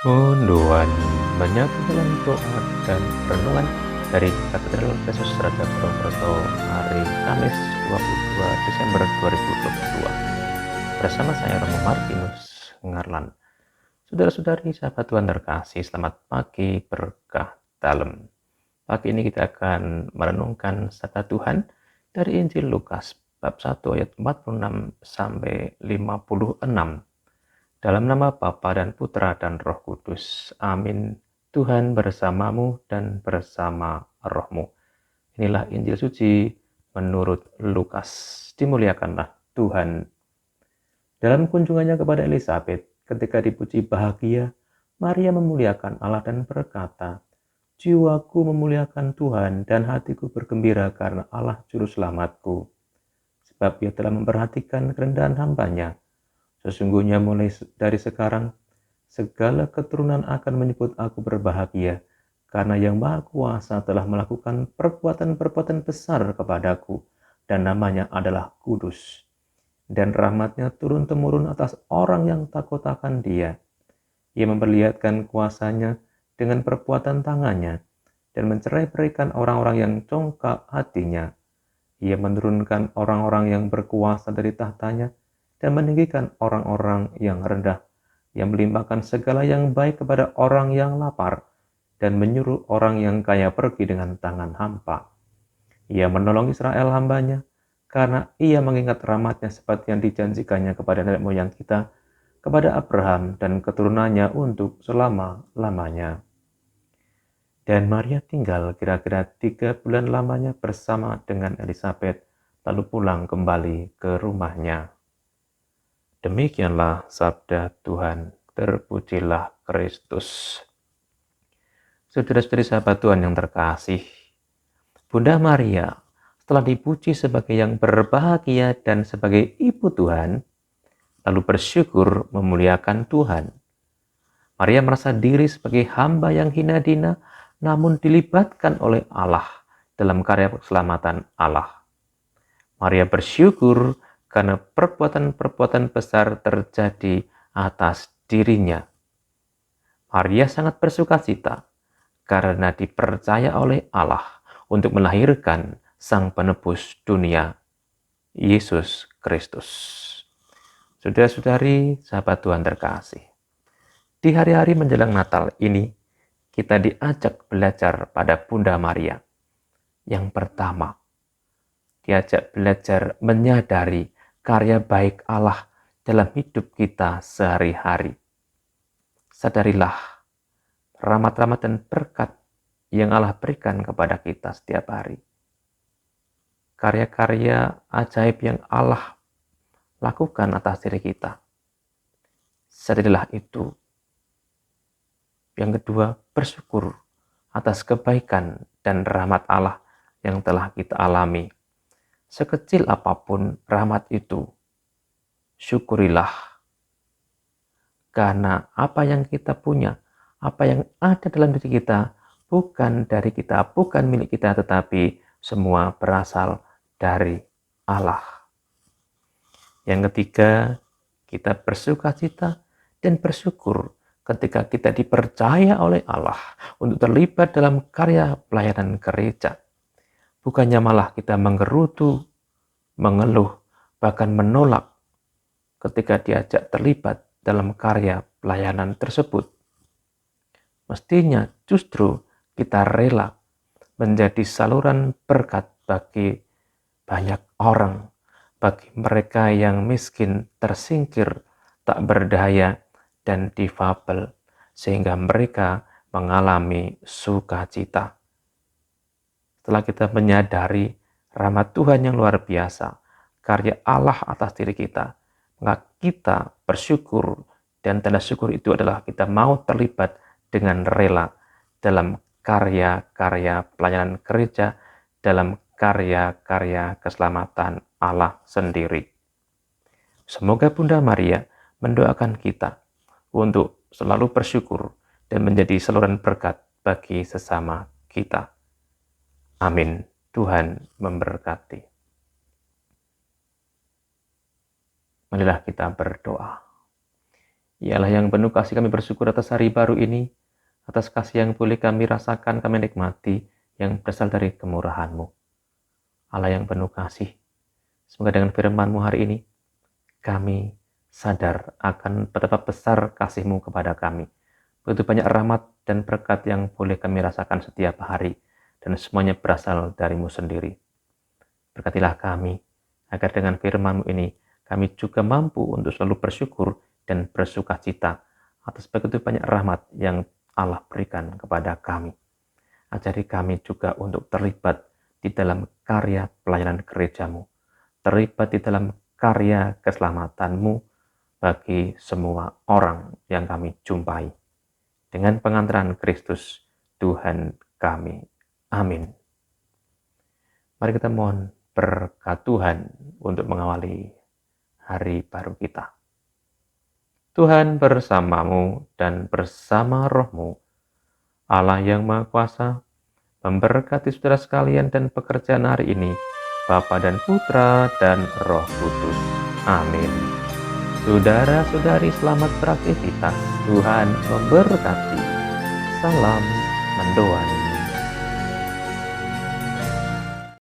Unduan menyatu dalam doa dan renungan dari Katedral Yesus Raja Purwokerto hari Kamis 22 Desember 2022 bersama saya Romo Martinus Ngarlan. Saudara-saudari sahabat Tuhan terkasih, selamat pagi berkah dalam. Pagi ini kita akan merenungkan sabda Tuhan dari Injil Lukas bab 1 ayat 46 sampai 56. Dalam nama Bapa dan Putra dan Roh Kudus. Amin. Tuhan bersamamu dan bersama rohmu. Inilah Injil suci menurut Lukas. Dimuliakanlah Tuhan. Dalam kunjungannya kepada Elizabeth, ketika dipuji bahagia, Maria memuliakan Allah dan berkata, "Jiwaku memuliakan Tuhan dan hatiku bergembira karena Allah Juru Selamatku. Sebab ia telah memperhatikan kerendahan hambanya. Sesungguhnya mulai dari sekarang, segala keturunan akan menyebut aku berbahagia, karena Yang Maha Kuasa telah melakukan perbuatan-perbuatan besar kepadaku, dan namanya adalah kudus. Dan rahmatnya turun-temurun atas orang yang takut akan Dia. Ia memperlihatkan kuasanya dengan perbuatan tangannya, dan mencerai-beraikan orang-orang yang congkak hatinya. Ia menurunkan orang-orang yang berkuasa dari tahtanya, dan meninggikan orang-orang yang rendah, yang melimpahkan segala yang baik kepada orang yang lapar, dan menyuruh orang yang kaya pergi dengan tangan hampa. Ia menolong Israel hambanya, karena ia mengingat rahmatnya seperti yang dijanjikannya kepada nenek moyang kita, kepada Abraham dan keturunannya untuk selama-lamanya. Dan Maria tinggal kira-kira 3 bulan lamanya bersama dengan Elizabeth, lalu pulang kembali ke rumahnya. Demikianlah sabda Tuhan, terpujilah Kristus. Saudara-saudari sahabat Tuhan yang terkasih, Bunda Maria setelah dipuji sebagai yang berbahagia dan sebagai ibu Tuhan, lalu bersyukur memuliakan Tuhan. Maria merasa diri sebagai hamba yang hina dina, namun dilibatkan oleh Allah dalam karya keselamatan Allah. Maria bersyukur karena perbuatan-perbuatan besar terjadi atas dirinya. Maria sangat bersukacita karena dipercaya oleh Allah untuk melahirkan Sang Penebus dunia, Yesus Kristus. Saudara-saudari, sahabat Tuhan terkasih, di hari-hari menjelang Natal ini, kita diajak belajar pada Bunda Maria. Yang pertama, diajak belajar menyadari karya baik Allah dalam hidup kita sehari-hari. Sadarilah rahmat-rahmat dan berkat yang Allah berikan kepada kita setiap hari. Karya-karya ajaib yang Allah lakukan atas diri kita. Sadarilah itu. Yang kedua, bersyukur atas kebaikan dan rahmat Allah yang telah kita alami. Sekecil apapun rahmat itu, syukurilah. Karena apa yang kita punya, apa yang ada dalam diri kita, bukan dari kita, bukan milik kita, tetapi semua berasal dari Allah. Yang ketiga, kita bersukacita dan bersyukur ketika kita dipercaya oleh Allah untuk terlibat dalam karya pelayanan gereja. Bukannya malah kita menggerutu, mengeluh, bahkan menolak ketika diajak terlibat dalam karya pelayanan tersebut. Mestinya justru kita rela menjadi saluran berkat bagi banyak orang, bagi mereka yang miskin, tersingkir, tak berdaya, dan difabel, sehingga mereka mengalami sukacita. Setelah kita menyadari rahmat Tuhan yang luar biasa, karya Allah atas diri kita, maka kita bersyukur, dan tanda syukur itu adalah kita mau terlibat dengan rela dalam karya-karya pelayanan gereja, dalam karya-karya keselamatan Allah sendiri. Semoga Bunda Maria mendoakan kita untuk selalu bersyukur dan menjadi saluran berkat bagi sesama kita. Amin. Tuhan memberkati. Marilah kita berdoa. Ya Allah yang penuh kasih, kami bersyukur atas hari baru ini, atas kasih yang boleh kami rasakan, kami nikmati, yang berasal dari kemurahan-Mu. Allah yang penuh kasih, semoga dengan firman-Mu hari ini, kami sadar akan betapa besar kasih-Mu kepada kami. Begitu banyak rahmat dan berkat yang boleh kami rasakan setiap hari, dan semuanya berasal dari-Mu sendiri. Berkatilah kami, agar dengan firman-Mu ini, kami juga mampu untuk selalu bersyukur dan bersuka cita atas begitu banyak rahmat yang Allah berikan kepada kami. Ajari kami juga untuk terlibat di dalam karya pelayanan gereja-Mu, terlibat di dalam karya keselamatan-Mu bagi semua orang yang kami jumpai. Dengan pengantaran Kristus, Tuhan kami. Amin. Mari kita mohon berkat Tuhan untuk mengawali hari baru kita. Tuhan bersamamu dan bersama rohmu. Allah yang Maha Kuasa memberkati saudara sekalian dan pekerjaan hari ini, Bapa dan Putra dan Roh Kudus. Amin. Saudara-saudari selamat beraktivitas. Tuhan memberkati. Salam mendoan.